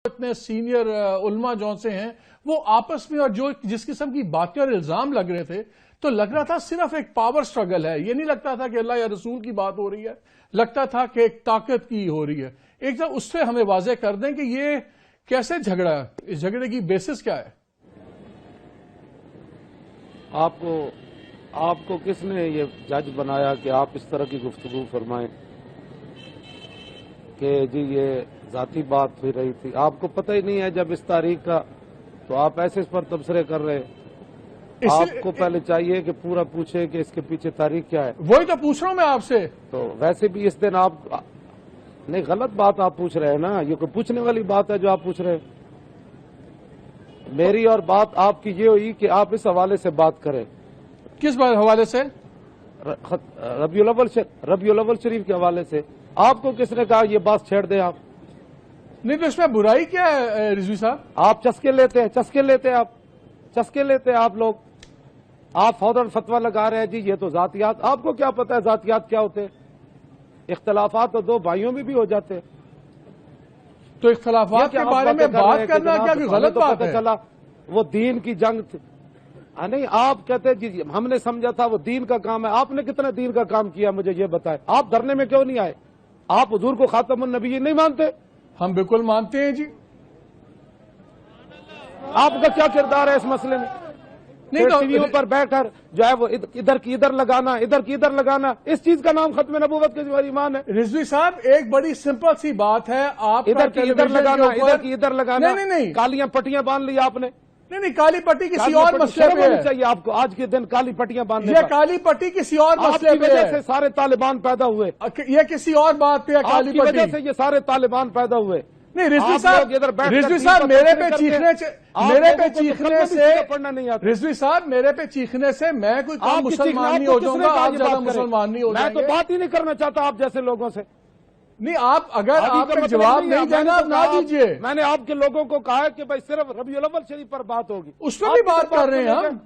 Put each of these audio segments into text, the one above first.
اتنے سینئر علماء جون سے ہیں وہ آپس میں اور جو جس قسم کی باتیں اور الزام لگ رہے تھے تو لگ رہا تھا صرف ایک پاور سٹرگل ہے. یہ نہیں لگتا تھا کہ اللہ یا رسول کی بات ہو رہی ہے, لگتا تھا کہ ایک طاقت کی ہو رہی ہے. ایک دم اس سے ہمیں واضح کر دیں کہ یہ کیسے جھگڑا ہے, اس جھگڑے کی بیسس کیا ہے؟ آپ کو کس نے یہ جج بنایا کہ آپ اس طرح کی گفتگو فرمائیں کہ جی یہ ذاتی بات ہوئی رہی تھی؟ آپ کو پتہ ہی نہیں ہے جب اس تاریخ کا, تو آپ ایسے اس پر تبصرے کر رہے. آپ کو پہلے چاہیے کہ پورا پوچھے کہ اس کے پیچھے تاریخ کیا ہے. وہی تو پوچھ رہا ہوں میں آپ سے. تو ویسے بھی اس دن آپ نہیں, غلط بات آپ پوچھ رہے ہیں نا, یہ کوئی پوچھنے والی بات ہے جو آپ پوچھ رہے ہیں. میری اور بات آپ کی یہ ہوئی کہ آپ اس حوالے سے بات کریں. کس حوالے سے؟ ربیع الاول شریف کے حوالے سے. آپ کو کس نے کہا یہ بات چھیڑ دیں آپ؟ نہیں تو اس میں برائی کیا ہے رضوی صاحب؟ آپ چسکے لیتے ہیں آپ لوگ. آپ فوراً فتویٰ لگا رہے ہیں جی یہ تو ذاتیات. آپ کو کیا پتا ہے ذاتیات کیا ہوتے ہیں؟ اختلافات تو دو بھائیوں میں بھی ہو جاتے ہیں. تو اختلافات کے بارے میں بات کرنا کیا کوئی غلط بات ہے؟ چلا وہ دین کی جنگ تھی. نہیں, آپ کہتے جی ہم نے سمجھا تھا وہ دین کا کام ہے. آپ نے کتنا دین کا کام کیا مجھے یہ بتائیں. آپ دھرنے میں کیوں نہیں آئے؟ آپ حضور کو خاتم النبیین نہیں مانتے؟ ہم بالکل مانتے ہیں جی. آپ کا کیا کردار ہے اس مسئلے میں؟ نہیں ٹی ویوں پر بیٹھ کر جو ہے وہ ادھر کی ادھر لگانا, اس چیز کا نام ختم نبوت کے جو ایمان ہے. رضوی صاحب ایک بڑی سمپل سی بات ہے, آپ ادھر کی ادھر لگانا. نہیں, کالیاں پٹیاں باندھ لی آپ نے. نہیں, کالی پٹی کسی اور مسئلے پہ ہے. چاہیے آپ کو آج کے دن کالی پٹیاں باندھنے. یہ کالی پٹی کسی اور مسئلے پہ ہے. سے سارے طالبان پیدا ہوئے. یہ کسی اور بات پہ ہے. کالی پٹی وجہ سے یہ سارے طالبان پیدا ہوئے. نہیں رضوی صاحب میرے پہ چیخنے سے میں کوئی کم مسلمان نہیں ہو جاؤں گا, آپ زیادہ مسلمان نہیں ہو جائیں گے. میں تو بات ہی نہیں کرنا چاہتا آپ جیسے لوگوں سے. نہیں, آپ اگر آپ نے جواب نہیں دینا نہ دیجیے. میں نے آپ کے لوگوں کو کہا کہ بھائی صرف ربیع الاول شریف پر بات ہوگی. اس پر بھی بات کر رہے ہیں ہم.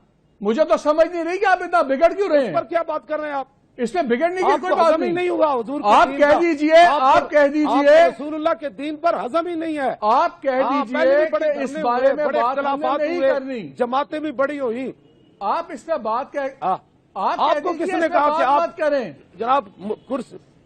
مجھے تو سمجھ نہیں رہی کہ آپ اتنا بگڑ کیوں رہے ہیں. اس پر کیا بات کر رہے ہیں آپ؟ اس میں بگڑنے کی کوئی بات نہیں ہوا. حضور آپ کہہ دیجئے رسول اللہ کے دین پر ہضم ہی نہیں ہے. آپ کہہ دیجئے کہ اس بارے میں بات نہیں کرنی. جماعتیں بھی بڑی ہوئی. آپ اس میں بات آپ کو کس نے کہا کہ آپ کریں جناب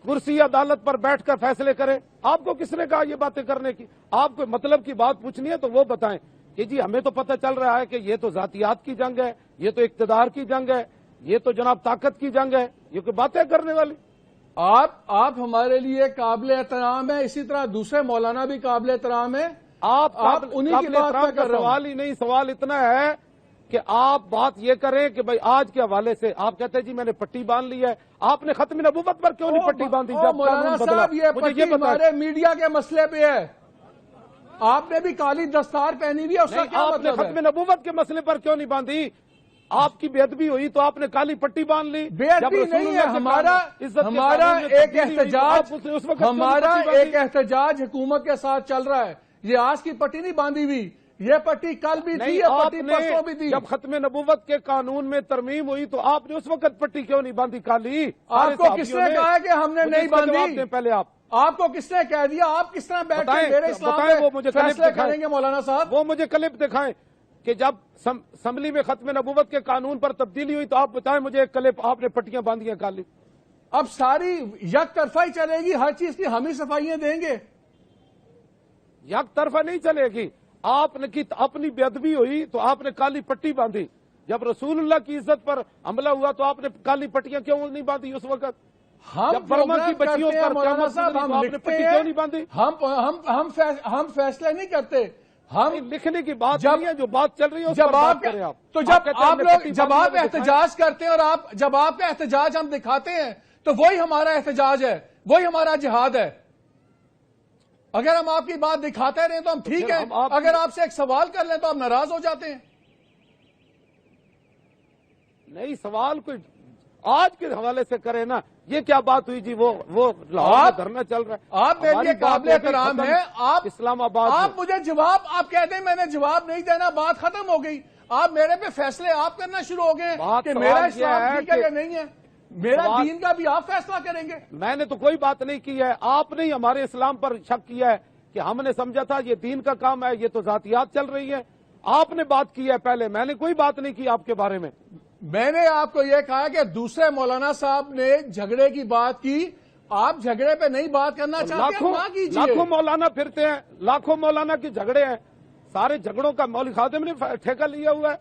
کرسی عدالت پر بیٹھ کر فیصلے کریں؟ آپ کو کس نے کہا یہ باتیں کرنے کی؟ آپ کو مطلب کی بات پوچھنی ہے تو وہ بتائیں کہ جی ہمیں تو پتہ چل رہا ہے کہ یہ تو ذاتیات کی جنگ ہے, یہ تو اقتدار کی جنگ ہے, یہ تو جناب طاقت کی جنگ ہے. یہ کوئی باتیں کرنے والی؟ آپ ہمارے لیے قابل احترام ہے, اسی طرح دوسرے مولانا بھی قابل احترام ہے. آپ انہیں کی بات کا سوال ہی نہیں. سوال اتنا ہے کہ آپ بات یہ کریں کہ بھائی آج کے حوالے سے آپ کہتے ہیں جی میں نے پٹی باندھ لی ہے. آپ نے ختم نبوت پر کیوں نہیں پٹی باندھی؟ مولانا صاحب یہ پٹی ہمارے میڈیا کے مسئلے پہ ہے. آپ نے بھی کالی دستار پہنی ہوئی ہے, اس کا کیا مطلب ہے؟ ختم نبوت کے مسئلے پر کیوں نہیں باندھی؟ آپ کی بے ادبی ہوئی تو آپ نے کالی پٹی باندھ لی. بے ادبی نہیں ہے. ہمارا ایک احتجاج حکومت کے ساتھ چل رہا ہے. یہ آج کی پٹی نہیں باندھی ہوئی, یہ پٹی کل بھی تھی, یہ پٹی پرسوں بھی تھی. جب ختم نبوت کے قانون میں ترمیم ہوئی تو آپ نے اس وقت پٹی کیوں نہیں باندھی کالی؟ آپ کو کس نے کہا کہ ہم نے نہیں باندھی؟ پہلے آپ کو کس نے کہہ دیا؟ آپ کس طرح بیٹھ کے میرے اسلام میں فیصلے کریں گے مولانا صاحب؟ وہ مجھے کلپ دکھائیں کہ جب اسمبلی میں ختم نبوت کے قانون پر تبدیلی ہوئی تو آپ بتائیں مجھے ایک کلپ آپ نے پٹیاں باندھی ہیں کالی. اب ساری یک طرفہ ہی چلے گی, ہر چیز کی ہم ہی صفائیاں دیں گے. یک طرفہ نہیں چلے گی. آپ نے اپنی بے ادبی ہوئی تو آپ نے کالی پٹی باندھی. جب رسول اللہ کی عزت پر حملہ ہوا تو آپ نے کالی پٹیاں کیوں نہیں باندھی اس وقت؟ ہم برما کی بچیوں پر مولانا صاحب ہم لکھتے ہیں, ہم فیصلے نہیں کرتے. ہم لکھنے کی بات نہیں ہے, جو بات چل رہی ہے جب آپ احتجاج کرتے ہیں اور جب آپ کا احتجاج ہم دکھاتے ہیں تو وہی ہمارا احتجاج ہے, وہی ہمارا جہاد ہے. اگر ہم آپ کی بات دکھاتے رہیں تو ہم ٹھیک ہیں, اگر آپ سے ایک سوال کر لیں تو آپ ناراض ہو جاتے ہیں. نہیں, سوال کوئی آج کے حوالے سے کرے نا. یہ کیا بات ہوئی جی؟ وہ لاہور دھرنا چل رہا ہے. آپ میرے لیے قابل احترام ہیں. آپ اسلام آباد آپ مجھے جواب آپ کہتے ہیں میں نے جواب نہیں دینا, بات ختم ہو گئی. آپ میرے پہ فیصلے آپ کرنا شروع ہو گئے کہ میرا اسلام ٹھیک ہے یا نہیں ہے. میرا دین کا بھی آپ فیصلہ کریں گے. میں نے تو کوئی بات نہیں کی ہے. آپ نے ہمارے اسلام پر شک کیا ہے کہ ہم نے سمجھا تھا یہ دین کا کام ہے، یہ تو ذاتیات چل رہی ہے. آپ نے بات کی ہے پہلے، میں نے کوئی بات نہیں کی آپ کے بارے میں. میں نے آپ کو یہ کہا کہ دوسرے مولانا صاحب نے جھگڑے کی بات کی، آپ جھگڑے پہ نہیں بات کرنا چاہتے ہیں نہ کیجیے. لاکھوں مولانا پھرتے ہیں، لاکھوں مولانا کے جھگڑے ہیں. سارے جھگڑوں کا مولوی خادم نے ٹھیکہ لیا ہوا ہے.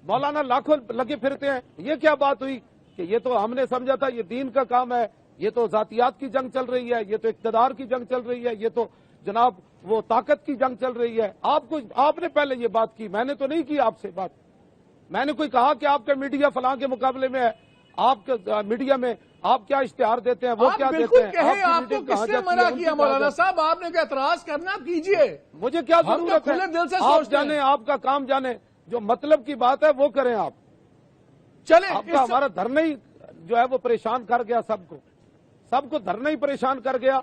مولانا لاکھوں لگے پھرتے ہیں. یہ کیا بات ہوئی کہ یہ تو ہم نے سمجھا تھا یہ دین کا کام ہے، یہ تو ذاتیات کی جنگ چل رہی ہے، یہ تو اقتدار کی جنگ چل رہی ہے، یہ تو جناب وہ طاقت کی جنگ چل رہی ہے. آپ نے پہلے یہ بات کی، میں نے تو نہیں کی آپ سے بات. میں نے کوئی کہا کہ آپ کا میڈیا فلاں کے مقابلے میں ہے، آپ کے میڈیا میں آپ کیا اشتہار دیتے ہیں، وہ کیا دیتے ہیں. آپ کو کس نے منع کیا مولانا صاحب؟ آپ نے کوئی اعتراض کرنا کیجیے. مجھے کیا ہم تو ضرورت کھلے دل سے ہے؟ آپ سوچتے ہیں. جانے، آپ کا کام جانے، جو مطلب کی بات ہے وہ کریں آپ. چلیں آپ کا ہمارا دھرنا ہی جو ہے وہ پریشان کر گیا، سب کو دھرنا ہی پریشان کر گیا.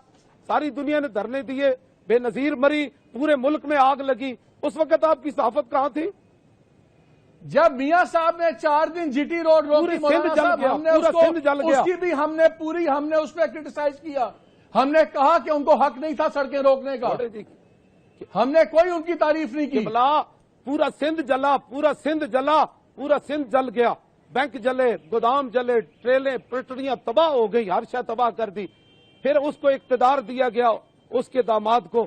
ساری دنیا نے دھرنے دیے، بے نظیر مری، پورے ملک میں آگ لگی. اس وقت آپ کی صحافت کہاں تھی؟ جب میاں صاحب نے 4 دن جی ٹی روڈ روکی مولانا صاحب، ہم نے اس کی بھی ہم نے اس پہ کرٹیسائز کیا. ہم نے کہا کہ ان کو حق نہیں تھا سڑکیں روکنے کا، ہم نے کوئی ان کی تعریف نہیں کی. پورا سندھ جلا، پورا سندھ جلا، پورا سندھ جل گیا. بینک جلے، گودام جلے، ٹریلیں پٹڑیاں تباہ ہو گئی، ہر شے تباہ کر دی. پھر اس کو اقتدار دیا گیا، اس کے داماد کو،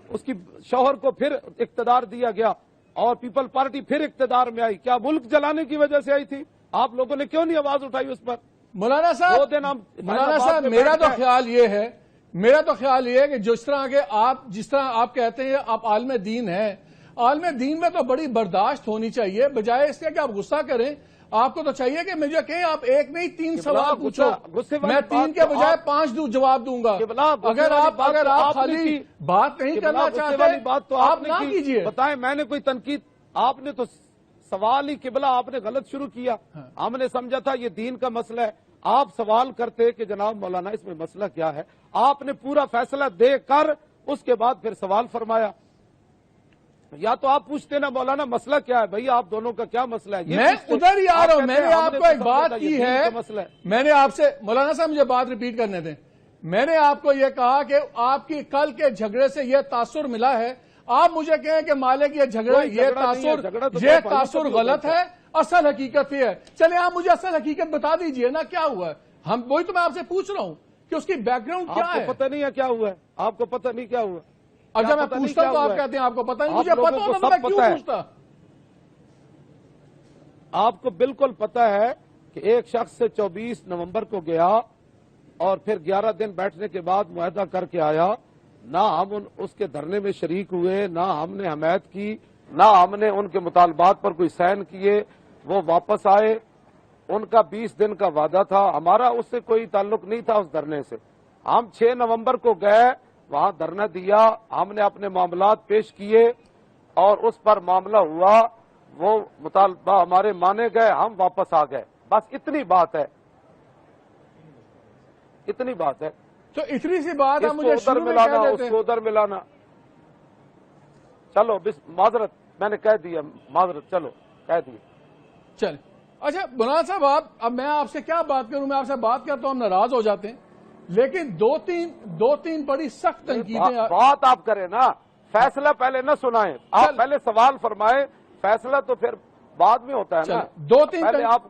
اس کی شوہر کو پھر اقتدار دیا گیا، اور پیپل پارٹی پھر اقتدار میں آئی. کیا ملک جلانے کی وجہ سے آئی تھی؟ آپ لوگوں نے کیوں نہیں آواز اٹھائی اس پر؟ مولانا صاحب میرا تو خیال یہ ہے کہ جس طرح آپ کہتے ہیں آپ عالم دین ہیں، عالم دین میں تو بڑی برداشت ہونی چاہیے، بجائے اس کے کہ آپ غصہ کریں. آپ کو تو چاہیے کہ مجھے کہیں آپ ایک نہیں 3 سوال پوچھو، میں 3 کے بجائے 5 جواب دوں گا. اگر آپ خالی بات نہیں کرنا چاہتے بات تو آپ نہ کیجیے. بتائیں، میں نے کوئی تنقید، آپ نے تو سوال ہی قبلہ آپ نے غلط شروع کیا. ہم نے سمجھا تھا یہ دین کا مسئلہ ہے. آپ سوال کرتے کہ جناب مولانا اس میں مسئلہ کیا ہے، آپ نے پورا فیصلہ دے کر اس کے بعد پھر سوال فرمایا. یا تو آپ پوچھتے نا مولانا مسئلہ کیا ہے بھئی، آپ دونوں کا کیا مسئلہ ہے؟ میں ادھر ہی آ رہا ہوں. میں نے آپ کو ایک بات کی ہے، میں نے آپ سے مولانا صاحب مجھے بات ریپیٹ کرنے دیں. میں نے آپ کو یہ کہا کہ آپ کی کل کے جھگڑے سے یہ تاثر ملا ہے. آپ مجھے کہیں کہ مالک یہ تاثر غلط ہے، اصل حقیقت یہ ہے. چلے آپ مجھے اصل حقیقت بتا دیجئے نا کیا ہوا ہے. وہی تو میں آپ سے پوچھ رہا ہوں کہ اس کی بیک گراؤنڈ کیا ہے. آپ کو پتہ نہیں ہے کیا ہوا ہے؟ آپ کو پتہ نہیں کیا ہوا؟ اچھا میں پوچھتا ہوں تو آپ کہتے ہیں آپ کو پتہ نہیں. مجھے پتہ ہوتا تو میں کیوں پوچھتا؟ آپ کو بالکل پتہ ہے کہ ایک شخص سے 24 نومبر کو گیا اور پھر 11 دن بیٹھنے کے بعد معاہدہ کر کے آیا. نہ ہم اس کے دھرنے میں شریک ہوئے، نہ ہم نے حمایت کی، نہ ہم نے ان کے مطالبات پر کوئی سائن کیے. وہ واپس آئے، ان کا 20 دن کا وعدہ تھا، ہمارا اس سے کوئی تعلق نہیں تھا اس دھرنے سے. ہم 6 نومبر کو گئے، وہاں دھرنا دیا، ہم نے اپنے معاملات پیش کیے اور اس پر معاملہ ہوا، وہ مطالبہ ہمارے مانے گئے، ہم واپس آ گئے. بس اتنی بات ہے، اتنی بات ہے. تو اتنی سی بات ہے، مجھے ادھر ملانا، اس کو ادھر ملانا. چلو معذرت، میں نے کہہ دیا، معذرت، چلو کہہ دیا. چل اچھا مولانا صاحب، اب میں آپ سے کیا بات کروں؟ میں آپ سے بات کرتا ہوں ہم ناراض ہو جاتے ہیں، لیکن دو تین بڑی سخت تنقیدیں. بات آپ کریں نا، فیصلہ پہلے نہ سنائیں. آپ پہلے سوال فرمائیں، فیصلہ تو پھر بعد میں ہوتا ہے نا. 2-3 پہلے آپ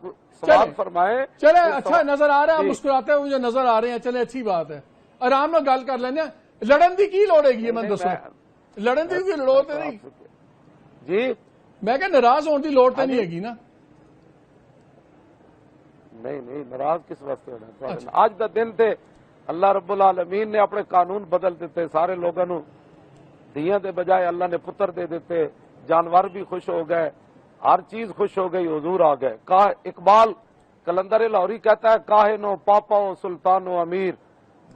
سوال فرمائیں. چلے اچھا نظر آ رہا ہے، مسکراتے ہوئے مجھے نظر آ رہے ہیں. چلے اچھی بات ہے، آرام میں گل کر لینے. لڑن دی کی لوڑے گی؟ میں دسو لڑن دی کی لوڑ تو نہیں جی. میں کہ ناراض ہونے کی لوڑ تو نہیں ہے نا؟ نہیں، ناراض کس واسطے ہونا. آج دا دن تھے، اللہ رب العالمین نے اپنے قانون بدل دیتے، سارے لوگوں نو دیاں دے بجائے اللہ نے پتر دے دیتے، جانور بھی خوش ہو گئے، ہر چیز خوش ہو گئی، حضور آ گئے. اقبال کلندر لاہوری کہتا ہے، کاہنو پاپاو سلطانو امیر،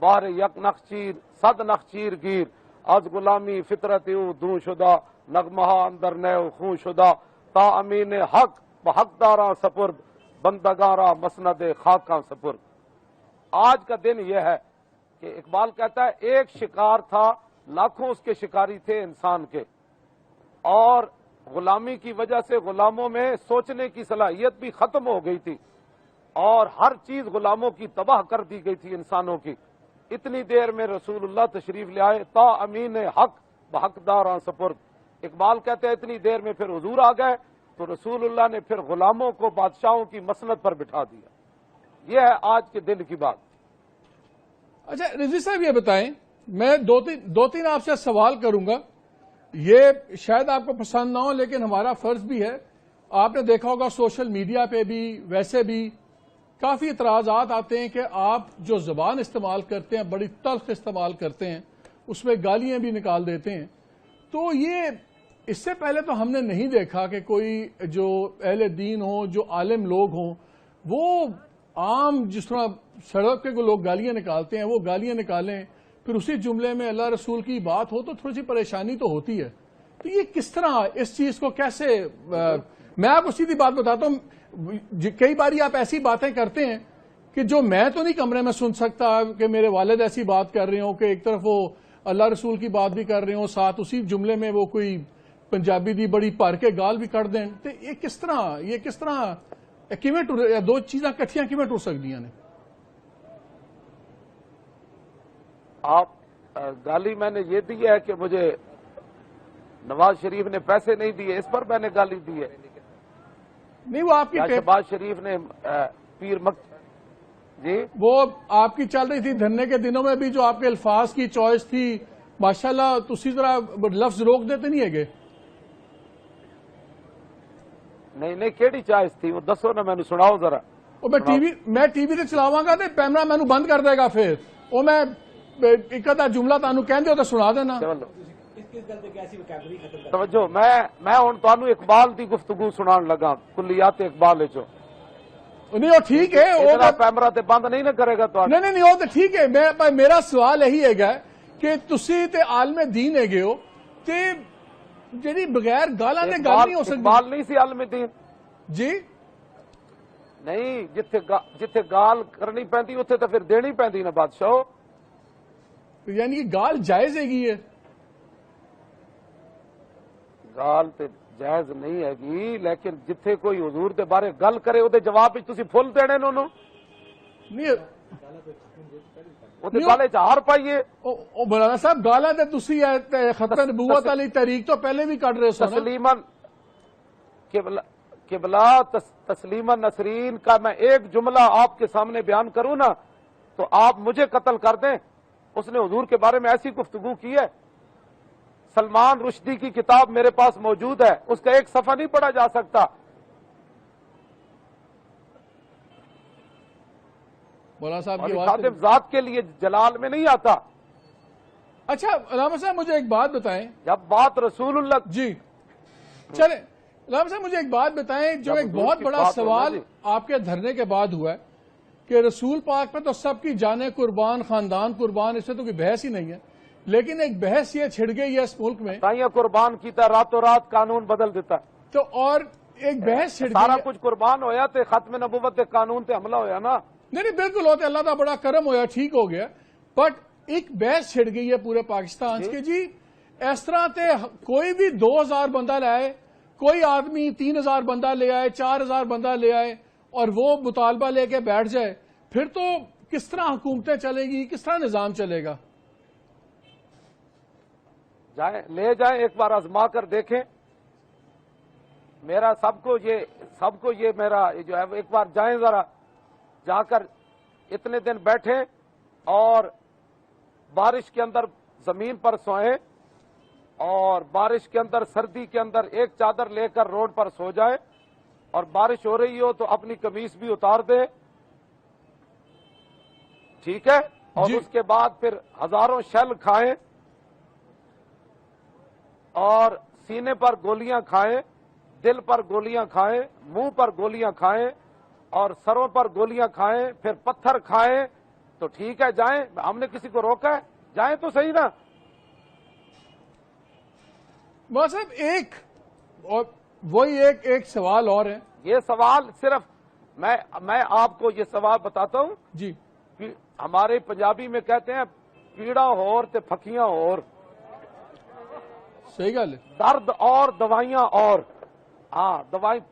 بار یک نخچیر صد نخچیر گیر، از غلامی فطرت او دوں شدہ، نغمہ اندر نیو خون شدہ، تا امین حق بحقداراں سپرد، بندگاراں مسند خاکاں سپرد. آج کا دن یہ ہے کہ اقبال کہتا ہے ایک شکار تھا، لاکھوں اس کے شکاری تھے انسان کے، اور غلامی کی وجہ سے غلاموں میں سوچنے کی صلاحیت بھی ختم ہو گئی تھی، اور ہر چیز غلاموں کی تباہ کر دی گئی تھی انسانوں کی. اتنی دیر میں رسول اللہ تشریف لے آئے، تا امین حق بحقداراں سپرد۔ اقبال کہتے ہیں اتنی دیر میں پھر حضور آ گئے تو رسول اللہ نے پھر غلاموں کو بادشاہوں کی مسند پر بٹھا دیا۔ یہ ہے آج کے دن کی بات۔ اچھا رضوی صاحب یہ بتائیں، میں دو تین آپ سے سوال کروں گا، یہ شاید آپ کو پسند نہ ہو لیکن ہمارا فرض بھی ہے۔ آپ نے دیکھا ہوگا سوشل میڈیا پہ بھی ویسے بھی کافی اعتراضات آتے ہیں کہ آپ جو زبان استعمال کرتے ہیں بڑی تلخ استعمال کرتے ہیں، اس میں گالیاں بھی نکال دیتے ہیں۔ تو یہ اس سے پہلے تو ہم نے نہیں دیکھا کہ کوئی جو اہل دین ہوں، جو عالم لوگ ہوں، وہ عام جس طرح سڑک پہ کو لوگ گالیاں نکالتے ہیں وہ گالیاں نکالیں، پھر اسی جملے میں اللہ رسول کی بات ہو تو تھوڑی سی پریشانی تو ہوتی ہے۔ تو یہ کس طرح اس چیز کو کیسے میں آپ کو سیدھی بات بتاتا ہوں، کئی باری آپ ایسی باتیں کرتے ہیں کہ جو میں تو نہیں کمرے میں سن سکتا کہ میرے والد ایسی بات کر رہے ہوں کہ ایک طرف وہ اللہ رسول کی بات بھی کر رہے ہوں، ساتھ اسی جملے میں وہ کوئی پنجابی دی بڑی پار کے گال بھی کر دیں۔ تو یہ کس طرح کیویں ٹر دو چیزاں کٹھیاں کیویں ٹر سکدیاں نے؟ آپ گالی میں نے یہ دی ہے کہ مجھے نواز شریف نے پیسے نہیں دیے، اس پر میں نے گالی دی ہے؟ نہیں، وہ آپ کی شہباز شریف نے جی وہ آپ کی چل رہی تھی دھرنے کے دنوں میں بھی جو آپ کے الفاظ کی چوائس تھی ماشاءاللہ تسی ذرا لفظ روک دیتے نہیں ہے گے؟ نہیں کیڑی چائس تھی وہ دسو نا، میں نے سناؤ ذرا۔ میں ٹی وی تے چلاواں گا تے کیمرہ مینوں بند کر دے گا، پھر وہ میں ایک ادھا جملہ تانوں کہندے ہو تے سنا دینا۔ توجہ، میں ہن تانوں اقبال دی گفتگو سنان لگا، کلیات اقبال وچوں۔ نہیں وہ ٹھیک ہے، وہ کیمرہ تے بند نہیں نہ کرے گا تو نہیں وہ تو ٹھیک ہے۔ میرا سوال یہی ہے گا کہ تسی تے عالم دین ہے گے ہو تے جڑی بغیر گالاں دے گل نہیں ہو سکتی۔ اقبال نہیں سی عالم دین جی نہیں، جتھے گال کرنی پیندی اتنے تو پھر دینی پیندی نا بادشاہ۔ یعنی کہ گال جائز ہے گی ہے؟ گال تے جائز نہیں ہے گی، لیکن جتھے کوئی حضور دے بارے گل کرے وہ جواب تسی فل دینے انہوں نہیں وہ گالے چار پائیے۔ مولانا صاحب گالاں تے تسی ختم نبوت والی تحریک تو پہلے بھی کٹ رہے سو نا۔ تسلیماً قبلہ تسلیماً نسرین کا میں ایک جملہ آپ کے سامنے بیان کروں نا تو آپ مجھے قتل کر دیں۔ اس نے حضور کے بارے میں ایسی گفتگو کی ہے، سلمان رشدی کی کتاب میرے پاس موجود ہے، اس کا ایک صفحہ نہیں پڑھا جا سکتا۔ مولانا صاحب کی خادم ذات کے لیے جلال میں نہیں آتا۔ اچھا علامہ صاحب مجھے ایک بات بتائیں، جب بات رسول اللہ جی چلیں علامہ صاحب مجھے ایک بات بتائیں، جو ایک بہت بڑا سوال آپ کے دھرنے کے بعد ہوا ہے کہ رسول پاک پہ تو سب کی جانیں قربان، خاندان قربان، اس سے تو کوئی بحث ہی نہیں ہے، لیکن ایک بحث یہ چھڑ گئی ہے اس ملک میں، تائیاں قربان کیتا راتوں رات قانون بدل دیتا، تو اور ایک بحث چھڑ گئی سارا ہے۔ کچھ قربان ہویا تے ختم نبوت تے قانون تے حملہ ہویا نا۔ نہیں بالکل ہوتے، اللہ کا بڑا کرم ہویا، ٹھیک ہو گیا، بٹ ایک بحث چھڑ گئی ہے پورے پاکستان کے جی اس طرح تے کوئی بھی 2000 بندہ لے آئے، کوئی آدمی 3000 بندہ لے آئے، 4000 بندہ لے آئے اور وہ مطالبہ لے کے بیٹھ جائے، پھر تو کس طرح حکومتیں چلے گی، کس طرح نظام چلے گا؟ لے جائیں ایک بار آزما کر دیکھیں۔ میرا سب کو یہ میرا جو ہے ایک بار جائیں، ذرا جا کر اتنے دن بیٹھیں اور بارش کے اندر زمین پر سوئیں اور بارش کے اندر سردی کے اندر ایک چادر لے کر روڈ پر سو جائیں، اور بارش ہو رہی ہو تو اپنی قمیص بھی اتار دیں، ٹھیک ہے، اور اس کے بعد پھر ہزاروں شیل کھائیں اور سینے پر گولیاں کھائیں، دل پر گولیاں کھائیں، منہ پر گولیاں کھائیں اور سروں پر گولیاں کھائیں، پھر پتھر کھائیں، تو ٹھیک ہے جائیں، ہم نے کسی کو روکا ہے؟ جائیں تو صحیح نا۔ مولانا صاحب وہی ایک سوال اور ہے، یہ سوال صرف میں آپ کو یہ سوال بتاتا ہوں جی کہ ہمارے پنجابی میں کہتے ہیں پیڑا ہور تے پھکیاں اور، صحیح گل ہے، درد اور دوائیاں اور۔ ہاں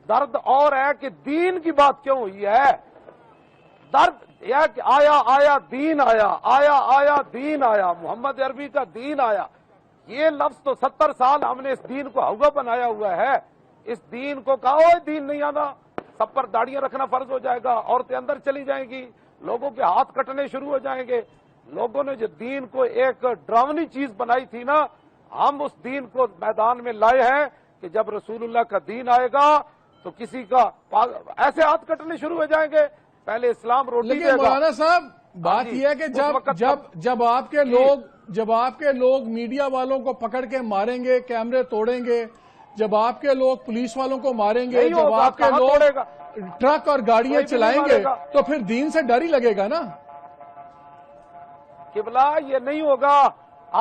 درد اور ہے کہ دین کی بات کیوں ہوئی ہے؟ درد یہ کہ آیا دین آیا دین آیا، محمد عربی کا دین آیا، یہ لفظ تو 70 سال ہم نے اس دین کو ہوگا بنایا ہوا ہے۔ اس دین کو کہا ہو دین نہیں آنا، سب پر داڑیاں رکھنا فرض ہو جائے گا، عورتیں اندر چلی جائیں گی، لوگوں کے ہاتھ کٹنے شروع ہو جائیں گے۔ لوگوں نے جو دین کو ایک ڈراؤنی چیز بنائی تھی نا، ہم اس دین کو میدان میں لائے ہیں کہ جب رسول اللہ کا دین آئے گا تو کسی کا ایسے ہاتھ کٹنے شروع ہو جائیں گے۔ پہلے اسلام روٹی دے لیکن گا۔ مولانا صاحب بات جی، یہ ہے کہ اس وقت جب آپ کے لوگ میڈیا والوں کو پکڑ کے ماریں گے، کیمرے توڑیں گے، جب آپ کے لوگ پولیس والوں کو ماریں گے، نہیں جب ہوگا، آپ کے کہاں لوگ توڑے گا؟ ٹرک اور گاڑیاں کوئی بھی چلائیں نہیں گے مارے گا۔ تو پھر دین سے ڈر ہی لگے گا نا۔ قبلہ یہ نہیں ہوگا۔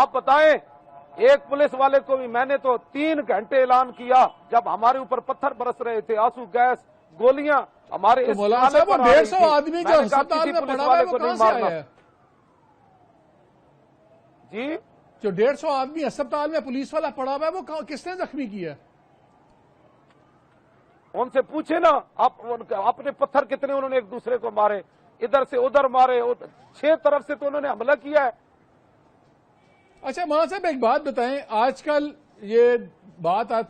آپ بتائیں، ایک پولیس والے کو بھی میں نے تو 3 گھنٹے اعلان کیا جب ہمارے اوپر پتھر برس رہے تھے، آنسو گیس، گولیاں ہمارے تو اس مولانا نالے صاحب وہ پر آ رہی 150 تھی۔ آدمی میں جو نے کہا ہسپتال کسی میں پولیس پڑا ہوا والے ہے وہ کو کہاں نہیں سے مارنا۔ آیا ہے؟ جی جو 150 آدمی ہسپتال میں پولیس والا پڑا ہوا ہے وہ کس نے زخمی کیا ہے؟ ان سے پوچھے نا، اپنے پتھر کتنے انہوں نے ایک دوسرے کو مارے، ادھر سے ادھر مارے، 6 طرف سے تو انہوں نے حملہ کیا ہے۔ اچھا مولانا صاحب ایک بات بتائیں، آج کل یہ بات آتی